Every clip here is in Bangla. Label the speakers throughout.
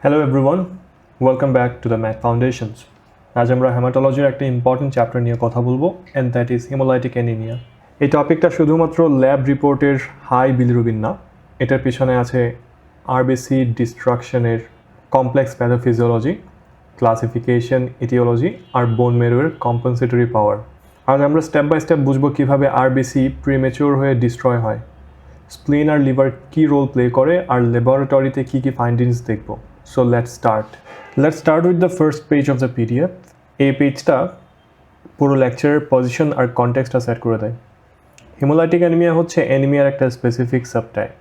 Speaker 1: Hello everyone, welcome back to the Math Foundations. আজ আমরা হেমাটোলজির একটা ইম্পর্টেন্ট চ্যাপ্টার নিয়ে কথা বলবো and that is hemolytic anemia. এই টপিকটা শুধুমাত্র ল্যাব রিপোর্টের হাই বিলিরুবিন না, এটার পিছনে আছে আরবিসি ডিস্ট্রাকশনের কমপ্লেক্স প্যাথোফিজিওলজি, ক্লাসিফিকেশন, ইটিওলজি আর বোন মেরোর কম্পেনসেটরি পাওয়ার। আজ আমরা স্টেপ বাই স্টেপ বুঝবো কীভাবে আরবিসি প্রিমেচিওর হয়ে ডিস্ট্রয় হয়, স্প্লিন আর লিভার কী রোল প্লে করে আর ল্যাবরেটরিতে কী কী ফাইন্ডিংস দেখব। So let's start with the first page of the PDF. এই পেজটা পুরো লেকচারের পজিশন আর কনটেক্সটটা সেট করে দেয়। হিমোলাইটিক অ্যানিমিয়া হচ্ছে অ্যানিমিয়ার একটা স্পেসিফিক সাবটাইপ।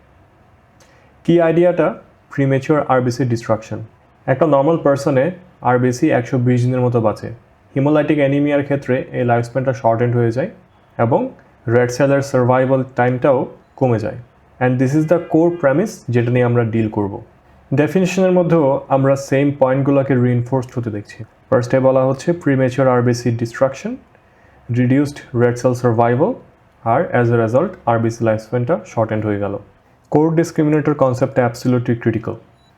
Speaker 1: কি আইডিয়াটা? Premature RBC destruction. একটা নর্মাল পারসনে আরবিসি 120 দিনের মতো বাঁচে। হিমোলাইটিক অ্যানিমিয়ার ক্ষেত্রে এই লাইফ স্প্যানটা শর্টেন্ড হয়ে যায় এবং রেড সেলের সার্ভাইভাল টাইমটাও কমে যায়। And this is the core premise যেটা নিয়ে আমরা ডিল করব। ডেফিনিশনের মধ্যেও আমরা সেম পয়েন্টগুলোকে রিইনফোর্সড হতে দেখছি। ফার্স্টে বলা হচ্ছে premature RBC destruction, reduced red cell survival আর as a result RBC life স্প্যানটা শর্টেন্ড হয়ে গেল। কোর ডিসক্রিমিনেটর কনসেপ্টটা অ্যাবসলিউটলি ক্রিটিক্যাল।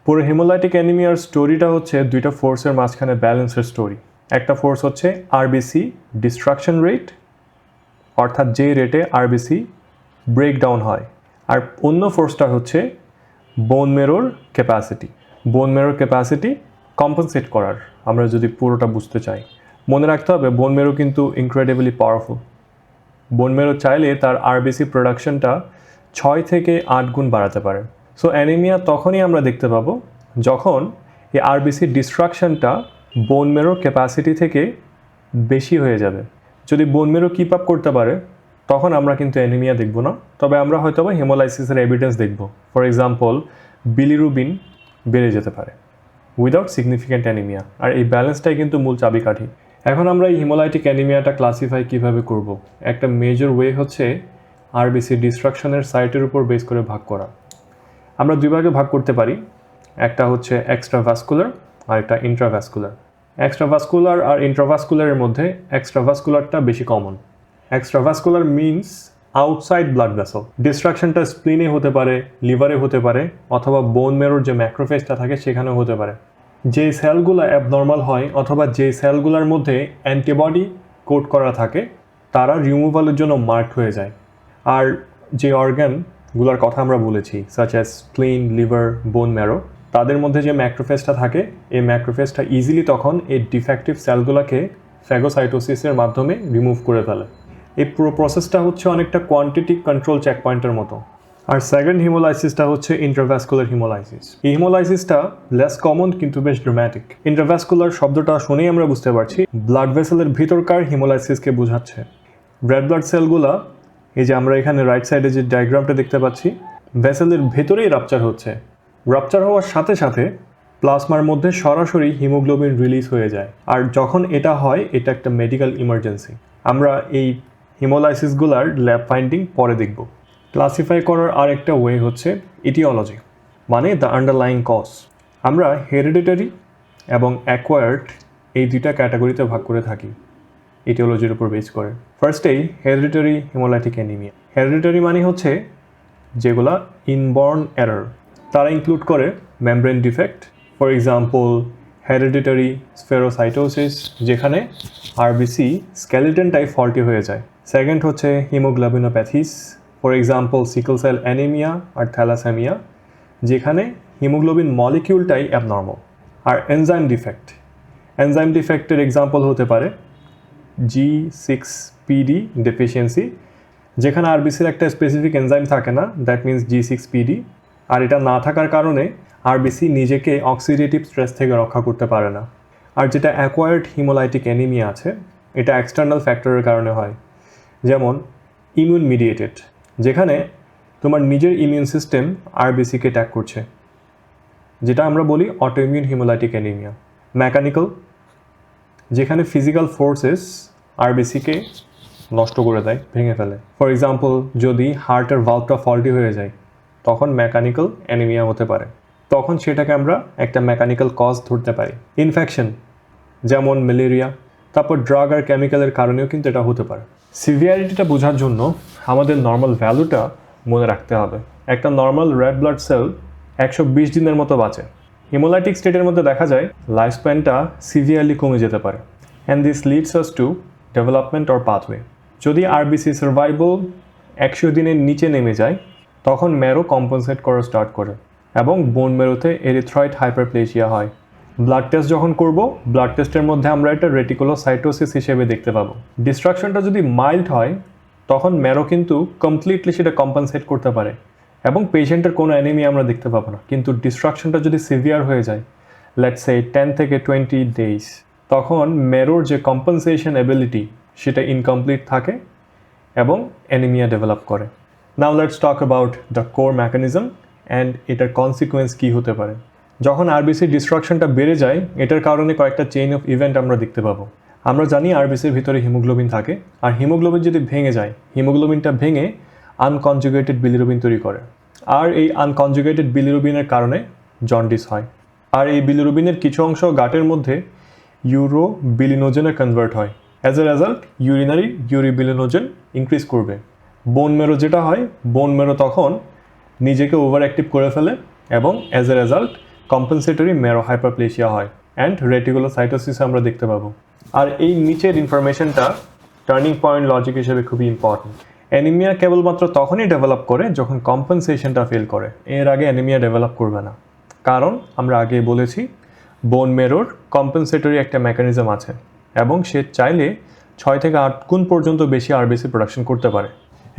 Speaker 1: পুরো হিমোলাইটিক অ্যানিমিয়ার স্টোরিটা হচ্ছে দুইটা ফোর্সের মাঝখানে ব্যালেন্সের স্টোরি। একটা ফোর্স হচ্ছে আরবিসি ডিস্ট্রাকশন রেট, অর্থাৎ যে রেটে আরবিসি ব্রেকডাউন হয়, আর অন্য ফোর্সটা হচ্ছে বোন মেরোর ক্যাপাসিটি। বোন মেরোর ক্যাপাসিটি কম্পেনসেট করার, আমরা যদি পুরোটা বুঝতে চাই। মনে রাখতে হবে বোন মেরো কিন্তু ইনক্রেডিবলি পাওয়ারফুল। বোন মেরো চাইলে তার আরবিসি প্রোডাকশনটা 6 থেকে 8 গুণ বাড়াতে পারে। সো অ্যানিমিয়া তখনই আমরা দেখতে পাবো যখন এই আরবিসি ডিস্ট্রাকশনটা বোন মেরোর ক্যাপাসিটি থেকে বেশি হয়ে যাবে। যদি বোন মেরো কিপ আপ করতে পারে তখন আমরা কিন্তু অ্যানিমিয়া দেখব না, তবে আমরা হয়তো বা হেমোলাইসিসের এভিডেন্স দেখব। ফর এক্সাম্পল বিলিরুবিন বেড়ে যেতে পারে উইদাউট সিগনিফিক্যান্ট অ্যানিমিয়া, আর এই ব্যালেন্সটাই কিন্তু মূল চাবিকাঠি। এখন আমরা এই হিমোলাইটিক অ্যানিমিয়াটা ক্লাসিফাই কীভাবে করব? একটা মেজর ওয়ে হচ্ছে আরবিসি ডিস্ট্রাকশনের সাইটের উপর বেস করে ভাগ করা। আমরা দুই ভাগে ভাগ করতে পারি, একটা হচ্ছে এক্সট্রাভাস্কুলার আর একটা ইন্ট্রাভাস্কুলার। এক্সট্রাভাস্কুলার আর ইন্ট্রাভাস্কুলারের মধ্যে এক্সট্রাভাস্কুলারটা বেশি কমন। Extravascular means outside blood vessel. ডিস্ট্রাকশনটা স্প্লিনে হতে পারে, লিভারে হতে পারে, অথবা বোন মেরোর যে ম্যাক্রোফেজটা থাকে সেখানেও হতে পারে। যে সেলগুলো অ্যাবনর্মাল হয় অথবা যে সেলগুলোর মধ্যে অ্যান্টিবডি কোড করা থাকে তারা রিমুভালের জন্য মার্কড হয়ে যায়। আর যে অর্গানগুলোর কথা আমরা বলেছি such as স্প্লিন, liver, bone marrow, তাদের মধ্যে যে ম্যাক্রোফেজটা থাকে এই ম্যাক্রোফেজটা ইজিলি তখন এই ডিফেক্টিভ সেলগুলোকে ফ্যাগোসাইটোসিসের মাধ্যমে রিমুভ করে ফেলে। এই পুরো প্রসেসটা হচ্ছে অনেকটা কোয়ান্টিটি কন্ট্রোল চেকপয়েন্টের মতো। আর সেকেন্ড হিমোলাইসিসটা হচ্ছে ইন্ট্রাভাস্কুলার হিমোলাইসিস। এই হিমোলাইসিসটা লেস কমন কিন্তু বেশ ড্রামাটিক। ইন্ট্রাভাস্কুলার শব্দটা শুনেই আমরা বুঝতে পারছি ব্লাড ভেসেলের ভিতরকার হিমোলাইসিসকে বোঝাচ্ছে। রেড ব্লাড সেলগুলা, এই যে আমরা এখানে রাইট সাইডে যে ডায়াগ্রামটা দেখতে পাচ্ছি, ভেসেলের ভেতরেই রাপচার হচ্ছে। রাপচার হওয়ার সাথে সাথে প্লাজমার মধ্যে সরাসরি হিমোগ্লোবিন রিলিজ হয়ে যায়, আর যখন এটা হয় এটা একটা মেডিকেল ইমার্জেন্সি। আমরা এই হিমোলাইসিসগুলার ল্যাব ফাইন্ডিং পরে দেখব। ক্লাসিফাই করার আরেকটা ওয়ে হচ্ছে ইটিওলজি, মানে দ্য আন্ডারলাইং কজ। আমরা হেরিডিটারি এবং অ্যাকোয়ার্ড এই দুইটা ক্যাটাগরিতে ভাগ করে থাকি ইটিওলজির উপর বেস করে। ফার্স্টেই হেরিডিটারি হিমোলাইটিক অ্যানিমিয়া। হেরিডিটারি মানে হচ্ছে যেগুলা ইনবর্ন এরর, তারা ইনক্লুড করে membrane defect, for example hereditary spherocytosis, যেখানে আরবিসি স্কেলিটনটাই ফল্টি হয়ে যায়। সেকেন্ড হচ্ছে haemoglobinopathies, for example sickle cell anaemia আর থ্যালাসেমিয়া, যেখানে হিমোগ্লোবিন মলিকিউলটাই অ্যাবনর্মাল। আর এনজাইম ডিফেক্ট, এনজাইম ডিফেক্টের এক্সাম্পল হতে পারে G6PD ডেফিসিয়েন্সি, যেখানে আরবিসির একটা স্পেসিফিক এনজাইম থাকে না, দ্যাট মিনস G6PD, আর এটা না থাকার কারণে আরবিসি নিজেকে অক্সিডেটিভ স্ট্রেস থেকে রক্ষা করতে পারে না। আর যেটা অ্যাকোয়ার্ড হিমোলাইটিক অ্যানিমিয়া আছে, এটা এক্সটার্নাল ফ্যাক্টরের কারণে হয়, যেমন ইমিউন মিডিয়েটেড, যেখানে তোমার নিজের ইমিউন সিস্টেম আরবিসিকে অ্যাটাক করছে, যেটা আমরা বলি অটোইমিউন হিমোলাইটিক অ্যানিমিয়া। মেকানিক্যাল, যেখানে ফিজিক্যাল ফোর্সেস আরবিসিকে নষ্ট করে দেয়, ভেঙে ফেলে। ফর এক্সাম্পল যদি হার্টের ভালভটা ফল্টি হয়ে যায় তখন মেকানিক্যাল অ্যানিমিয়া হতে পারে, তখন সেটাকে আমরা একটা মেকানিক্যাল কজ ধরতে পারি। ইনফেকশন যেমন ম্যালেরিয়া, তারপর ড্রাগ আর কেমিক্যালের কারণেও কিন্তু এটা হতে পারে। সিভিয়ারিটিটা বোঝার জন্য আমাদের নর্মাল ভ্যালুটা মনে রাখতে হবে। একটা নর্মাল রেড ব্লাড সেল 120 দিনের মতো বাঁচে, হিমোলাইটিক স্টেটের মধ্যে দেখা যায় লাইফ স্প্যানটা সিভিয়ারলি কমে যেতে পারে, and this leads us to development or pathway. যদি আরবিসি সার্ভাইভাল 100 দিনের নিচে নেমে যায়, তখন ম্যারো কম্পেনসেট করা স্টার্ট করে এবং বোন ম্যারোতে এরিথ্রয়েড হাইপারপ্লেজিয়া হয়। ব্লাড টেস্ট যখন করব, ব্লাড টেস্টের মধ্যে আমরা এটা রেটিকুলোসাইটোসিস হিসেবে দেখতে পাবো। ডিস্ট্রাকশনটা যদি মাইল্ড হয়, তখন ম্যারো কিন্তু কমপ্লিটলি সেটা কম্পেনসেট করতে পারে এবং পেশেন্টের কোনো অ্যানিমিয়া আমরা দেখতে পাবো না। কিন্তু ডিস্ট্রাকশনটা যদি সিভিয়ার হয়ে যায়, লেটস সে 10 থেকে 20 ডেজ, তখন ম্যারোর যে কম্পেনসেশন এবিলিটি সেটা ইনকমপ্লিট থাকে এবং অ্যানিমিয়া ডেভেলপ করে। Now let's talk about the core mechanism and এটার কনসিকুয়েন্স কী হতে পারে। যখন আরবিসি ডিস্ট্রাকশনটা বেড়ে যায়, এটার কারণে কয়েকটা চেইন অফ ইভেন্ট আমরা দেখতে পাবো। আমরা জানি আরবিসির ভিতরে হিমোগ্লোবিন থাকে, আর হিমোগ্লোবিন যদি ভেঙে যায়, হিমোগ্লোবিনটা ভেঙে আনকনজুগেটেড বিলিরুবিন তৈরি করে, আর এই আনকনজুগেটেড বিলিরুবিনের কারণে জন্ডিস হয়। আর এই বিলিরুবিনের কিছু অংশ গাটের মধ্যে ইউরোবিলিনোজেনে কনভার্ট হয়। As a result urinary urobilinogen increase করবে। বোন ম্যারো যেটা হয়, বোন ম্যারো তখন নিজেকে ওভার অ্যাক্টিভ করে ফেলে এবং as a result compensatory marrow hyperplasia হয় অ্যান্ড রেটিকুলোসাইটোসিস আমরা দেখতে পাবো। আর এই নিচের ইনফরমেশনটা টার্নিং পয়েন্ট লজিক হিসেবে খুবই ইম্পর্টেন্ট। অ্যানিমিয়া কেবলমাত্র তখনই ডেভেলপ করে যখন কম্পেনসেশনটা ফেল করে, এর আগে অ্যানিমিয়া ডেভেলপ করবে না। কারণ আমরা আগেই বলেছি বোন ম্যারোর কম্পেনসেটরি একটা মেকানিজম আছে এবং সে চাইলে 6 থেকে 8 গুণ পর্যন্ত বেশি আরবিসি প্রোডাকশন করতে পারে।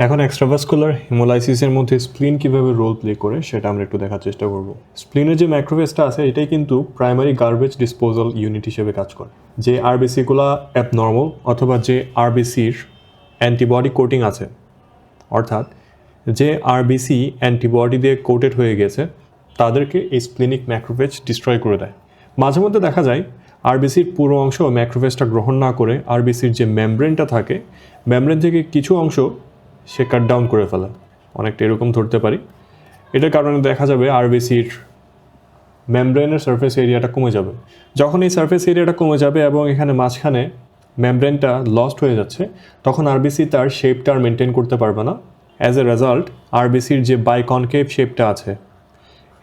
Speaker 1: এখন এক্সট্রাভাস্কুলার হিমোলাইসিসের মধ্যে স্প্লিন কীভাবে রোল প্লে করে সেটা আমরা একটু দেখার চেষ্টা করব। স্প্লিনের যে ম্যাক্রোফেজটা আছে, এটাই কিন্তু প্রাইমারি গার্বেজ ডিসপোজাল ইউনিট হিসেবে কাজ করে। যে আরবিসিগুলো অ্যাবনর্মাল অথবা যে আরবিসির অ্যান্টিবডি কোটিং আছে, অর্থাৎ যে আরবিসি অ্যান্টিবডি দিয়ে কোটেড হয়ে গেছে, তাদেরকে এই স্প্লিনিক ম্যাক্রোফেজ ডিস্ট্রয় করে দেয়। মাঝে মধ্যে দেখা যায় আরবিসির পুরো অংশ ম্যাক্রোফেজটা গ্রহণ না করে আরবিসির যে মেমব্রেনটা থাকে, মেমব্রেন থেকে কিছু অংশ সে কাট ডাউন করে ফেলে। অনেকটা এরকম ধরতে পারি। এটার কারণে দেখা যাবে আরবিসির মেমব্রেনের সারফেস এরিয়াটা কমে যাবে। যখন এই সারফেস এরিয়াটা কমে যাবে এবং এখানে মাঝখানে মেমব্রেনটা লস্ট হয়ে যাচ্ছে, তখন আরবিসি তার শেপটা আর মেনটেন করতে পারবে না। অ্যাজ এ রেজাল্ট আরবিসির যে বাইকনকেভ শেপটা আছে,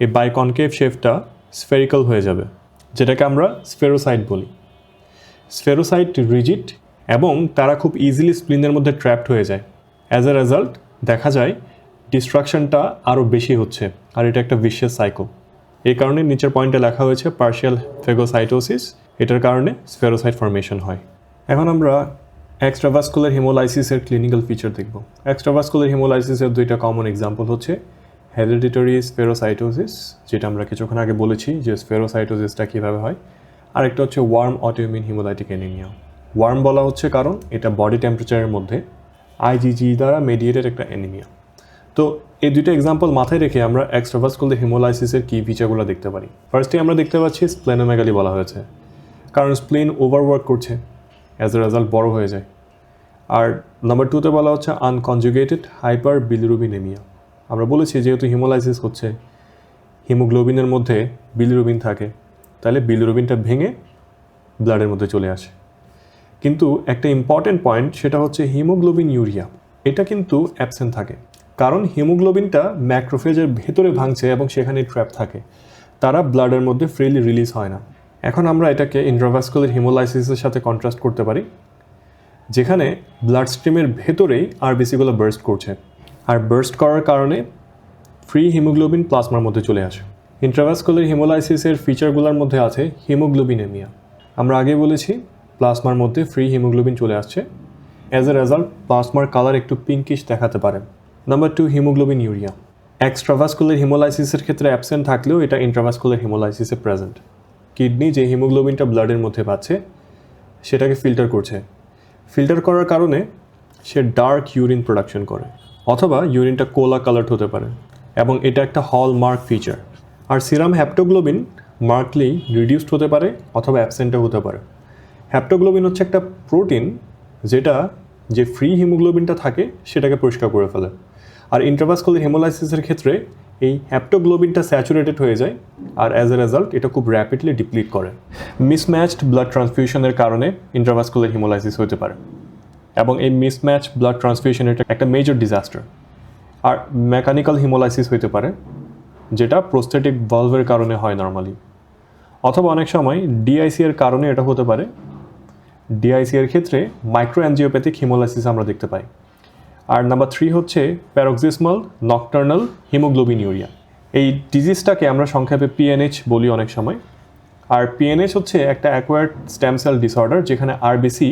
Speaker 1: এই বাইকনকেভ শেপটা স্ফেরিক্যাল হয়ে যাবে, যেটাকে আমরা স্ফেরোসাইট বলি। স্ফেরোসাইট রিজিড এবং তারা খুব ইজিলি স্প্লিনের মধ্যে ট্র্যাপড হয়ে যায়। অ্যাজ এ রেজাল্ট দেখা যায় ডিস্ট্রাকশনটা আরও বেশি হচ্ছে, আর এটা একটা ভিশিয়াস সাইকেল। এই কারণে নিচের পয়েন্টে লেখা হয়েছে পার্শিয়াল ফেগোসাইটোসিস, এটার কারণে স্ফেরোসাইট ফর্মেশন হয়। এখন আমরা এক্সট্রাভাস্কুলার হিমোলাইসিসের ক্লিনিক্যাল ফিচার দেখব। এক্সট্রাভাস্কুলার হিমোলাইসিসের দুইটা কমন এক্সাম্পল হচ্ছে হেরিডিটরি স্ফেরোসাইটোসিস, যেটা আমরা কিছুক্ষণ আগে বলেছি যে স্ফেরোসাইটোসিসটা কীভাবে হয়, আরেকটা হচ্ছে warm autoimmune haemolytic anaemia. Warm বলা হচ্ছে কারণ এটা বডি টেম্পারেচারের মধ্যে আইজিজি দ্বারা মেডিয়েটেড একটা অ্যানিমিয়া। তো এই দুইটা এক্সাম্পল মাথায় রেখে আমরা এক্সট্রাভাস্কুলার হিমোলাইসিসের কী ফিচারগুলো দেখতে পারি। ফার্স্টে আমরা দেখতে পাচ্ছি স্প্লেনোমেগালি বলা হয়েছে, কারণ স্প্লেন ওভারওয়ার্ক করছে, অ্যাজ এ রেজাল্ট বড় হয়ে যায়। আর নাম্বার 2তে বলা হচ্ছে আনকনজুগেটেড হাইপার বিলিরুবিনেমিয়া। আমরা বলেছি যেহেতু হিমোলাইসিস হচ্ছে, হিমোগ্লোবিনের মধ্যে বিলিরুবিন থাকে, তাহলে বিলিরুবিনটা ভেঙে ব্লাডের মধ্যে চলে আসে। কিন্তু একটা ইম্পর্টেন্ট পয়েন্ট, সেটা হচ্ছে হিমোগ্লোবিন ইউরিয়া, এটা কিন্তু অ্যাবসেন্ট থাকে, কারণ হিমোগ্লোবিনটা ম্যাক্রোফেজের ভেতরে ভাঙছে এবং সেখানে ট্র্যাপ থাকে, তারা ব্লাডের মধ্যে ফ্রিলি রিলিজ হয় না। এখন আমরা এটাকে ইন্ট্রাভাস্কুলার হিমোলাইসিসের সাথে কন্ট্রাস্ট করতে পারি, যেখানে ব্লাড স্ট্রিমের ভেতরেই আরবিসিগুলো বার্স্ট করছে, আর বার্স্ট করার কারণে ফ্রি হিমোগ্লোবিন প্লাজমার মধ্যে চলে আসে। ইন্ট্রাভাস্কুলার হিমোলাইসিসের ফিচারগুলোর মধ্যে আছে হিমোগ্লোবিনেমিয়া। আমরা আগে বলেছি প্লাজমার মধ্যে ফ্রি হিমোগ্লোবিন চলে আসছে, অ্যাজ এ রেজাল্ট প্লাজমার কালার একটু পিঙ্কিশ দেখাতে পারে। Number 2 haemoglobin urea. এক্সট্রাভাস্কুলার হিমোলাইসিসের ক্ষেত্রে অ্যাবসেন্ট থাকলেও এটা ইন্ট্রাভাস্কুলার হিমোলাইসিসে প্রেজেন্ট। কিডনি যে হিমোগ্লোবিনটা ব্লাডের মধ্যে পাচ্ছে, সেটাকে ফিল্টার করছে। ফিল্টার করার কারণে সে ডার্ক ইউরিন প্রোডাকশন করে, অথবা ইউরিনটা কোলা কালার্ড হতে পারে, এবং এটা একটা হলমার্ক ফিচার। আর সিরাম হ্যাপ্টোগ্লোবিন মার্কলি রিডিউসড হতে পারে অথবা অ্যাবসেন্টও হতে পারে। হ্যাপ্টোগ্লোবিন হচ্ছে একটা প্রোটিন যেটা যে ফ্রি হিমোগ্লোবিনটা থাকে সেটাকে পরিষ্কার করে ফেলে। আর ইন্ট্রাভাস্কুলার হিমোলাইসিসের ক্ষেত্রে এই হ্যাপ্টোগ্লোবিনটা স্যাচুরেটেড হয়ে যায়, আর অ্যাজ এ রেজাল্ট এটা খুব র্যাপিডলি ডিপ্লিট করে। মিসম্যাচড ব্লাড ট্রান্সফিউশনের কারণে ইন্ট্রাভাস্কুলার হিমোলাইসিস হতে পারে, এবং এই মিসম্যাচ ব্লাড ট্রান্সফিউশন এটা একটা মেজর ডিজাস্টার। আর মেকানিক্যাল হিমোলাইসিস হতে পারে, যেটা প্রোস্থেটিক ভালভের কারণে হয় নর্মালি। অথবা অনেক সময় ডিআইসি এর কারণে এটা হতে পারে। ডিআইসি এর ক্ষেত্রে মাইক্রোঅ্যাঞ্জিওপ্যাথিক হিমোলাইসিস আমরা দেখতে পাই। আর নাম্বার 3 হচ্ছে প্যারক্সিসমাল নকটার্নাল হিমোগ্লোবিনিউরিয়া। এই ডিজিজটাকে আমরা সংক্ষেপে পিএনএইচ বলি অনেক সময়। আর পিএনএইচ হচ্ছে একটা অ্যাকোয়ার্ড স্টেম সেল ডিসঅর্ডার, যেখানে আরবিসি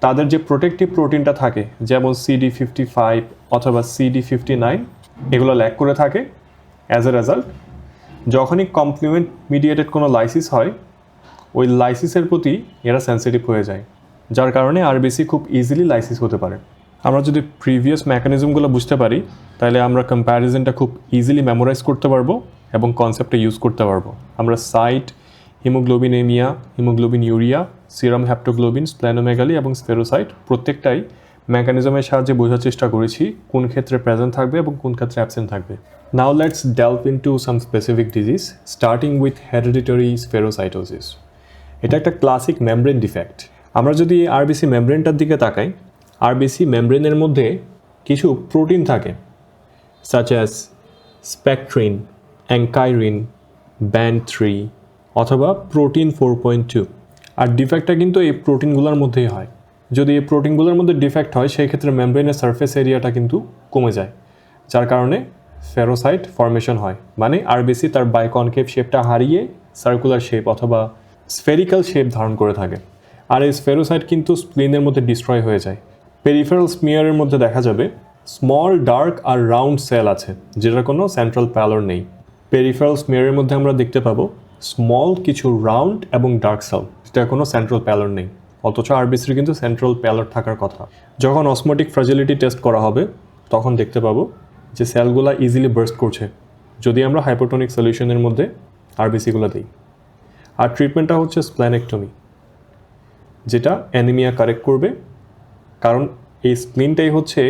Speaker 1: তাদের যে প্রোটেক্টিভ প্রোটিনটা থাকে, যেমন CD55 অথবা CD59, এগুলো ল্যাক করে থাকে। অ্যাজ এ রেজাল্ট যখনই কমপ্লিমেন্ট মিডিয়েটেড কোনো লাইসিস হয়, ওই লাইসিসের প্রতি এরা সেন্সিটিভ হয়ে যায়, যার কারণে আরবিসি খুব ইজিলি লাইসিস হতে পারে। আমরা যদি প্রিভিয়াস মেকানিজমগুলো বুঝতে পারি, তাহলে আমরা কম্প্যারিজনটা খুব ইজিলি মেমোরাইজ করতে পারবো এবং কনসেপ্টে ইউজ করতে পারবো। আমরা site, haemoglobinaemia, haemoglobinuria, serum haptoglobin, splenomegaly এবং স্ফেরোসাইট প্রত্যেকটাই মেকানিজমের সাহায্যে বোঝার চেষ্টা করেছি কোন ক্ষেত্রে প্রেজেন্ট থাকবে এবং কোন ক্ষেত্রে অ্যাবসেন্ট থাকবে। Now let's delve into some specific disease, starting with hereditary spherocytosis. এটা একটা ক্লাসিক মেমব্রেন ডিফেক্ট। আমরা যদি আরবিসি মেমব্রেনটার দিকে তাকাই, আরবিসি মেমব্রেনের মধ্যে কিছু প্রোটিন থাকে, সাচ অ্যাজ স্পেকট্রিন, অ্যাঙ্কাইরিন, ব্যান্ড 3 অথবা প্রোটিন 4.2। আর ডিফেক্টটা কিন্তু এই প্রোটিনগুলোর মধ্যেই হয়। যদি এই প্রোটিনগুলোর মধ্যে ডিফেক্ট হয়, সেই ক্ষেত্রে মেমব্রেনের সারফেস এরিয়াটা কিন্তু কমে যায়, যার কারণে ফেরোসাইট ফর্মেশন হয়। মানে আরবিসি তার বাইকনকেভ শেপটা হারিয়ে সার্কুলার শেপ অথবা স্ফেরিক্যাল শেপ ধারণ করে থাকে। আর এই স্ফেরোসাইট কিন্তু স্প্লিনের মধ্যে ডিস্ট্রয় হয়ে যায়। পেরিফেরাল স্মিয়ারের মধ্যে দেখা যাবে স্মল ডার্ক আর রাউন্ড সেল আছে, যেটার কোনো সেন্ট্রাল প্যালর নেই। পেরিফেরাল স্মিয়ারের মধ্যে আমরা দেখতে পাবো স্মল কিছু রাউন্ড এবং ডার্ক সেল, যেটার কোনো সেন্ট্রাল প্যালর নেই। অথচ আরবিসির কিন্তু সেন্ট্রাল প্যালর থাকার কথা। যখন অসমোটিক ফ্র্যাজিলিটি টেস্ট করা হবে, তখন দেখতে পাবো যে সেলগুলো ইজিলি বার্স্ট করছে যদি আমরা হাইপোটোনিক সলিউশনের মধ্যে আরবিসিগুলো দিই। আর ট্রিটমেন্টটা হচ্ছে স্প্লেনেক্টমি, যেটা অ্যানিমিয়া কারেক্ট করবে, কারণ এই স্প্লিনটাই হচ্ছে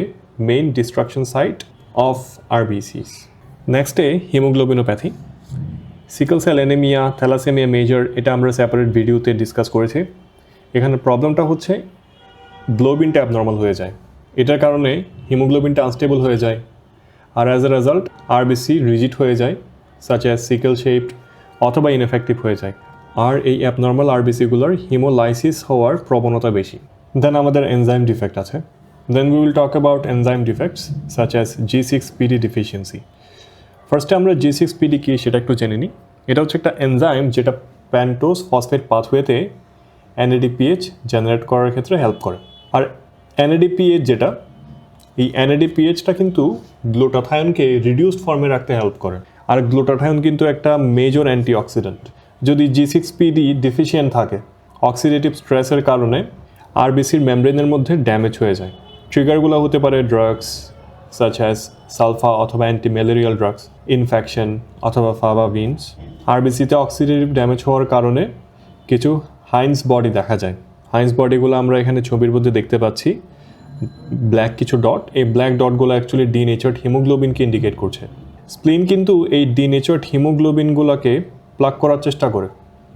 Speaker 1: main destruction site of RBCs. নেক্সটে haemoglobinopathy, sickle cell anaemia, thalassaemia major, এটা আমরা সেপারেট ভিডিওতে ডিসকাস করেছি। এখানে প্রবলেমটা হচ্ছে গ্লোবিনটা অ্যাবনর্মাল হয়ে যায়। এটার কারণে হিমোগ্লোবিনটা আনস্টেবল হয়ে যায়, আর as a result RBC rigid হয়ে যায়, সাচ অ্যাজ সিকেল শেপড অথবা ইনএফেক্টিভ হয়ে যায়। আর এই অ্যাবনর্মাল আরবিসিগুলোর হিমোলাইসিস হওয়ার প্রবণতা বেশি। দেন আমাদের এনজাইম ডিফেক্ট আছে। Then we will talk about enzyme defects such as G6PD deficiency. ফার্স্টে আমরা G6PD কি সেটা একটু জেনে নিই। এটা হচ্ছে একটা এনজাইম যেটা প্যান্টোজ ফসফেট পাথওয়েতে NADPH জেনারেট করার ক্ষেত্রে হেল্প করে। আর NADPH যেটা, এই NADPHটা কিন্তু গ্লুটাথায়নকে রিডিউসড ফর্মে রাখতে হেল্প করে। আর গ্লুটাথায়ন কিন্তু একটা মেজর অ্যান্টিঅক্সিডেন্ট। যদি G6PD ডিফিসিয়েন্ট থাকে, অক্সিডেটিভ স্ট্রেসের কারণে আরবিসির মেমব্রেনের মধ্যে ড্যামেজ হয়ে যায়। ট্রিগারগুলো হতে পারে ড্রাগস সাচ অ্যাজ সালফা অথবা অ্যান্টিম্যালেরিয়াল ড্রাগস, ইনফেকশন অথবা ফাভাভিনস। আরবিসিতে অক্সিডেটিভ ড্যামেজ হওয়ার কারণে কিছু হাইন্স বডি দেখা যায়। হাইন্স বডিগুলো আমরা এখানে ছবির মধ্যে দেখতে পাচ্ছি, ব্ল্যাক কিছু ডট। এই ব্ল্যাক ডটগুলো অ্যাকচুয়ালি ডিনেচার্ড হিমোগ্লোবিনকে ইন্ডিকেট করছে। স্প্লিন কিন্তু এই ডিনেচার্ড হিমোগ্লোবিনগুলোকে প্লাগ করার চেষ্টা করে,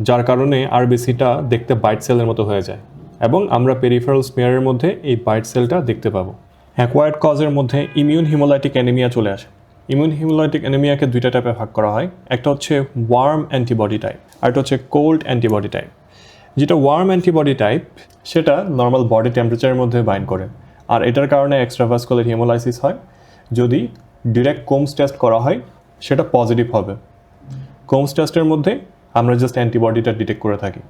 Speaker 1: যার কারণে আরবিসিটা দেখতে বাইট সেলের মতো হয়ে যায় এবং আমরা পেরিফেরাল স্মিয়ারের মধ্যে এই বাইট সেলটা দেখতে পাবো। অ্যাকোয়ার্ড কজের মধ্যে ইমিউন হিমোলাইটিক অ্যানিমিয়া চলে আসে। ইমিউন হিমোলাইটিক অ্যানিমিয়াকে দুইটা টাইপে ভাগ করা হয়। একটা হচ্ছে ওয়ার্ম অ্যান্টিবডি টাইপ, আর একটা হচ্ছে কোল্ড অ্যান্টিবডি টাইপ। যেটা ওয়ার্ম অ্যান্টিবডি টাইপ, সেটা নর্মাল বডি টেম্পারেচারের মধ্যে বাইন্ড করে, আর এটার কারণে এক্সট্রাভাস্কুলার হিমোলাইসিস হয়। যদি ডিরেক্ট কোমস টেস্ট করা হয়, সেটা পজিটিভ হবে। কোমস টেস্টের মধ্যে আমরা জাস্ট অ্যান্টিবডিটা ডিটেক্ট করে থাকি।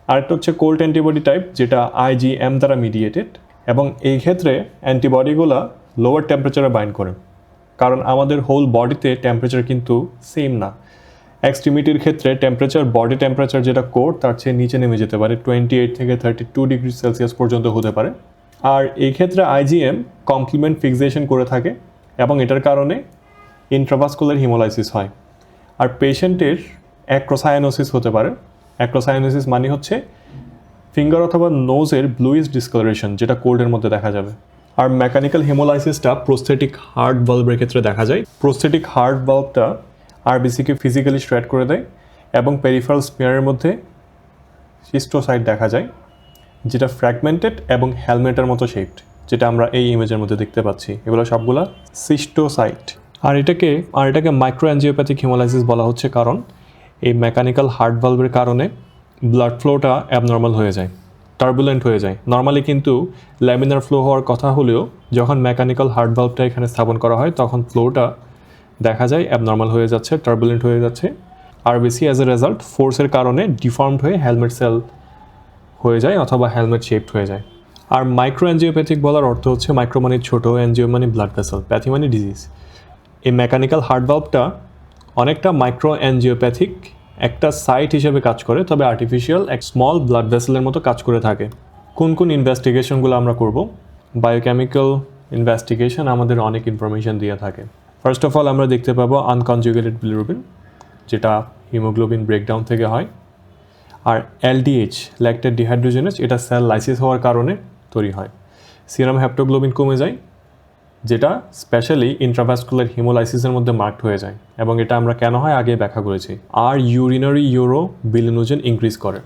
Speaker 1: আরেকটা হচ্ছে কোল্ড অ্যান্টিবডি টাইপ, যেটা IgM দ্বারা মিডিয়েটেড, এবং এই ক্ষেত্রে অ্যান্টিবডিগুলো লোয়ার টেম্পারেচারে বাইন্ড করে, কারণ আমাদের হোল বডিতে টেম্পারেচার কিন্তু সেম না। এক্সট্রিমিটির ক্ষেত্রে টেম্পারেচার, বডি টেম্পারেচার যেটা কোর, তার চেয়ে নিচে নেমে যেতে পারে, 28 থেকে 32 ডিগ্রি সেলসিয়াস পর্যন্ত হতে পারে। আর এই ক্ষেত্রে IgM কমপ্লিমেন্ট ফিক্সেশন করে থাকে এবং এটার কারণে ইন্ট্রাভাস্কুলার হিমোলাইসিস হয়। আর পেশেন্টের অ্যাক্রোসায়ানোসিস হতে পারে। অ্যাক্রোসায়ানোসিস মানে হচ্ছে ফিঙ্গার অথবা নোজের ব্লুইশ ডিসকালারেশন, যেটা কোল্ডের মধ্যে দেখা যাবে। আর মেকানিক্যাল হিমোলাইসিসটা প্রোস্থেটিক হার্ট ভালভের ক্ষেত্রে দেখা যায়। প্রোস্থেটিক হার্ট ভালভটা আরবিসিকে ফিজিক্যালি স্ট্রেট করে দেয় এবং পেরিফেরাল স্মিয়ারের মধ্যে সিস্টোসাইট দেখা যায়, যেটা ফ্র্যাগমেন্টেড এবং হেলমেটের মতো শেপড, যেটা আমরা এই ইমেজের মধ্যে দেখতে পাচ্ছি। এগুলো সবগুলা সিস্টোসাইট। আর এটাকে মাইক্রোঅ্যাঞ্জিওপ্যাথিক হিমোলাইসিস বলা হচ্ছে, কারণ এই মেকানিক্যাল হার্ট ভালভের কারণে ব্লাড ফ্লোটা অ্যাবনর্মাল হয়ে যায়, টার্বুলেন্ট হয়ে যায়। নর্মালি কিন্তু ল্যামিনার ফ্লো হওয়ার কথা হলেও যখন মেকানিক্যাল হার্ট ভালভটা এখানে স্থাপন করা হয় তখন ফ্লোটা দেখা যায় অ্যাবনর্মাল হয়ে যাচ্ছে, টার্বুলেন্ট হয়ে যাচ্ছে। আরবিসি অ্যাজ এ রেজাল্ট ফোর্সের কারণে ডিফর্মড হয়ে হেলমেট সেল হয়ে যায় অথবা হেলমেট শেপড হয়ে যায়। আর মাইক্রো অ্যাঞ্জিওপ্যাথিক বলার অর্থ হচ্ছে মাইক্রো মানে ছোটো, অ্যাঞ্জিও মানে ব্লাড ভেসেল, প্যাথি মানে ডিজিজ। এই মেকানিক্যাল হার্ট ভালভটা অনেকটা মাইক্রো অ্যাঞ্জিওপ্যাথিক একটা সাইট হিসেবে কাজ করে, তবে আর্টিফিশিয়াল এক স্মল ব্লাড ভেসেলের মতো কাজ করে থাকে। কোন কোন ইনভেস্টিগেশনগুলো আমরা করব? বায়োকেমিক্যাল ইনভেস্টিগেশন আমাদের অনেক ইনফরমেশন দিয়ে থাকে। ফার্স্ট অফ অল আমরা দেখতে পাবো আনকনজুগেটেড বিলিরুবিন, যেটা হিমোগ্লোবিন ব্রেকডাউন থেকে হয়। আর এলডিএইচ, ল্যাকটেড ডিহাইড্রোজেনেজ, এটা সেল লাইসিস হওয়ার কারণে তৈরি হয়। সিরাম হেপ্টোগ্লোবিন কমে যায়, যেটা স্পেশালি ইন্ট্রাভাস্কুলার হিমোলাইসিসের মধ্যে মার্কড হয়ে যায়, এবং এটা আমরা কেন হয় আগে ব্যাখ্যা করেছি। আর ইউরিনারি ইউরো বিলিনোজেন ইনক্রিজ করে,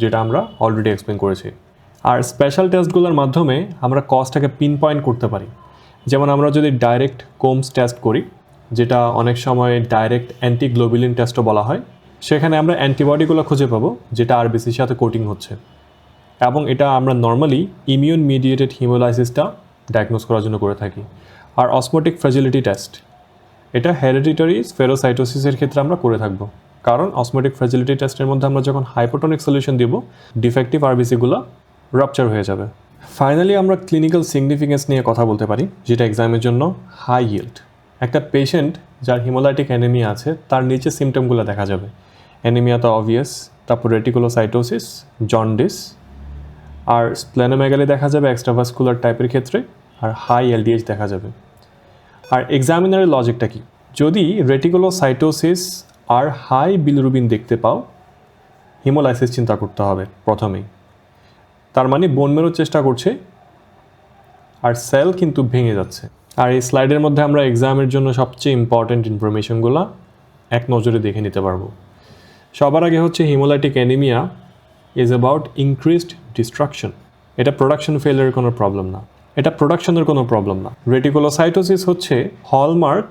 Speaker 1: যেটা আমরা অলরেডি এক্সপ্লেন করেছি। আর স্পেশাল টেস্টগুলোর মাধ্যমে আমরা কজটাকে পিন পয়েন্ট করতে পারি। যেমন আমরা যদি ডাইরেক্ট কোমস টেস্ট করি, যেটা অনেক সময় ডাইরেক্ট অ্যান্টিগ্লোবিলিন টেস্টও বলা হয়, সেখানে আমরা অ্যান্টিবডিগুলো খুঁজে পাবো যেটা আরবিসির সাথে কোটিং হচ্ছে, এবং এটা আমরা নর্মালি ইমিউন মিডিয়েটেড হিমোলাইসিসটা ডায়াগনোজ করার জন্য করে থাকি। আর অসমোটিক ফ্র্যাজিলিটি টেস্ট, এটা হেরিডিটারি স্ফেরোসাইটোসিসের ক্ষেত্রে আমরা করে থাকবো, কারণ অসমোটিক ফ্র্যাজিলিটি টেস্টের মধ্যে আমরা যখন হাইপোটনিক সলিউশন দিব, ডিফেক্টিভ আরবিসিগুলো রাপচার হয়ে যাবে। ফাইনালি আমরা ক্লিনিক্যাল সিগনিফিকেন্স নিয়ে কথা বলতে পারি, যেটা এক্সামের জন্য হাই ইয়েল্ড। একটা পেশেন্ট যার হিমোলাইটিক অ্যানিমিয়া আছে, তার নিচে সিমটমগুলো দেখা যাবে। অ্যানিমিয়া তো অবভিয়াস, তারপর রেটিকুলোসাইটোসিস, জন্ডিস, আর স্প্লেনোমেগালি দেখা যাবে এক্সট্রাভাস্কুলার টাইপের ক্ষেত্রে, আর হাই এলডিএইচ দেখা যাবে। আর এক্সামিনারের লজিকটা কি? যদি রেটিকুলোসাইটোসিস আর হাই বিলিরুবিন দেখতে পাও, হিমোলাইসিস চিন্তা করতে হবে প্রথমেই। তার মানে বোন মেরোর চেষ্টা করছে, আর সেল কিন্তু ভেঙে যাচ্ছে। আর এই স্লাইডের মধ্যে আমরা এক্সামের জন্য সবচেয়ে ইম্পর্ট্যান্ট ইনফরমেশনগুলো এক নজরে দেখে নিতে পারবো। সবার আগে হচ্ছে haemolytic anaemia is about increased destruction. এটা প্রোডাকশন ফেলের কোনো প্রবলেম না, এটা প্রোডাকশনের কোনো প্রবলেম না। রেটিকুলোসাইটোসিস হচ্ছে হলমার্ক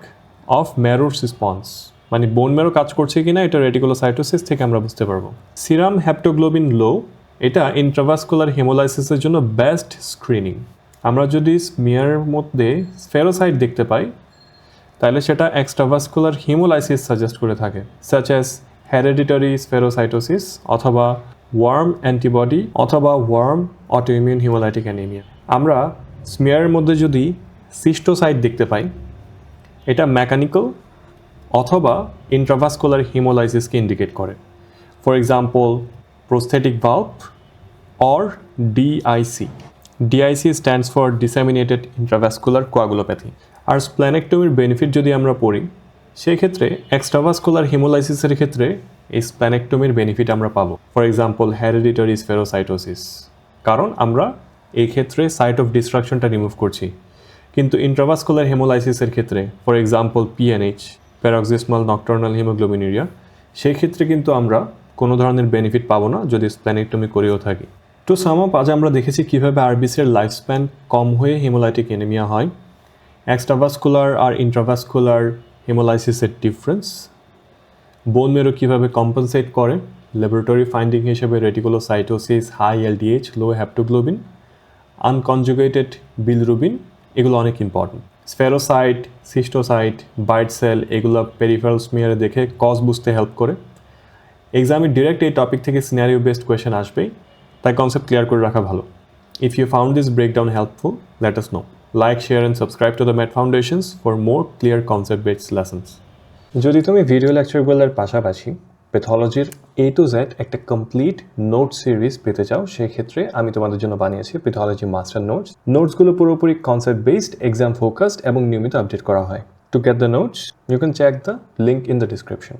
Speaker 1: অফ ম্যারোর রেসপন্স, মানে বোন ম্যারো কাজ করছে কিনা এটা রেটিকুলোসাইটোসিস থেকে আমরা বুঝতে পারবো। সিরাম হেপ্টোগ্লোবিন লো, এটা ইন্ট্রাভাস্কুলার হিমোলাইসিসের জন্য বেস্ট স্ক্রিনিং। আমরা যদি স্মিয়ারের মধ্যে স্ফেরোসাইট দেখতে পাই, তাহলে সেটা এক্সট্রাভাস্কুলার হিমোলাইসিস সাজেস্ট করে থাকে, সাচ অ্যাজ হেরিডিটারি স্ফেরোসাইটোসিস অথবা ওয়ার্ম অ্যান্টিবডি অথবা ওয়ার্ম অটোইমিউন হিমোলাইটিক অ্যানিমিয়া। আমরা স্মিয়ারের মধ্যে যদি সিস্টোসাইট দেখতে পাই, এটা মেকানিক্যাল অথবা ইন্ট্রাভাস্কুলার হিমোলাইসিসকে ইন্ডিকেট করে। For example prosthetic valve or DIC. DIC stands for disseminated intravascular coagulopathy. আর স্প্ল্যানেক্টমির বেনিফিট যদি আমরা পড়ি, সেই ক্ষেত্রে এক্সট্রাভাস্কুলার হিমোলাইসিসের ক্ষেত্রে এই স্প্ল্যানেক্টমির বেনিফিট আমরা পাবো। ফর এক্সাম্পল হেরিডিটারি স্ফেরোসাইটোসিস, কারণ আমরা এই ক্ষেত্রে সাইট অফ ডিস্ট্রাকশনটা রিমুভ করছি। কিন্তু ইন্ট্রাভাস্কুলার হিমোলাইসিসের ক্ষেত্রে, ফর এক্সাম্পল পিএনএইচ, প্যারক্সিসমাল নকটার্নাল হিমোগ্লোবিনুরিয়া, সেই ক্ষেত্রে কিন্তু আমরা কোনো ধরনের বেনিফিট পাবো না যদি স্প্ল্যানেক্টমি করেও থাকি। টু সাম আপ, আজ আমরা দেখেছি কীভাবে আরবিসির লাইফ স্প্যান কম হয়ে হিমোলাইটিক অ্যানিমিয়া হয়, এক্সট্রাভাস্কুলার আর ইন্ট্রাভাস্কুলার হিমোলাইসিসের ডিফারেন্স, বোন মেরো কীভাবে কম্পেনসেট করে, ল্যাবরেটরি ফাইন্ডিং হিসেবে রেটিকুলোসাইটোসিস, হাই এলডিএইচ, লো হেপ্টোগ্লোবিন, আনকনজুগেটেড বিলিরুবিন, এগুলো অনেক ইম্পর্টেন্ট। স্ফেরোসাইট, সিস্টোসাইট, বাইট সেল, এগুলো পেরিফেরাল স্মিয়ারে দেখে কজ বুঝতে হেল্প করে। এক্সামে ডিরেক্ট এই টপিক থেকে সিনারিও বেসড কোয়েশ্চেন আসবেই, তাই কনসেপ্ট ক্লিয়ার করে রাখা ভালো। If you found this breakdown helpful, let us know. Like, share and subscribe to the math foundations for more clear concept based lessons. যদি তুমি ভিডিও লেকচারগুলোর পাশাপাশি প্যাথোলজির A to Z একটা কমপ্লিট নোট সিরিজ পেতে চাও, সেক্ষেত্রে আমি তোমাদের জন্য বানিয়েছি প্যাথোলজি মাস্টার নোটস। নোটসগুলো পুরোপুরি কনসেপ্ট বেসড, এক্সাম ফোকাসড এবং নিয়মিত আপডেট করা হয়। To get the notes, you can check the link in the description.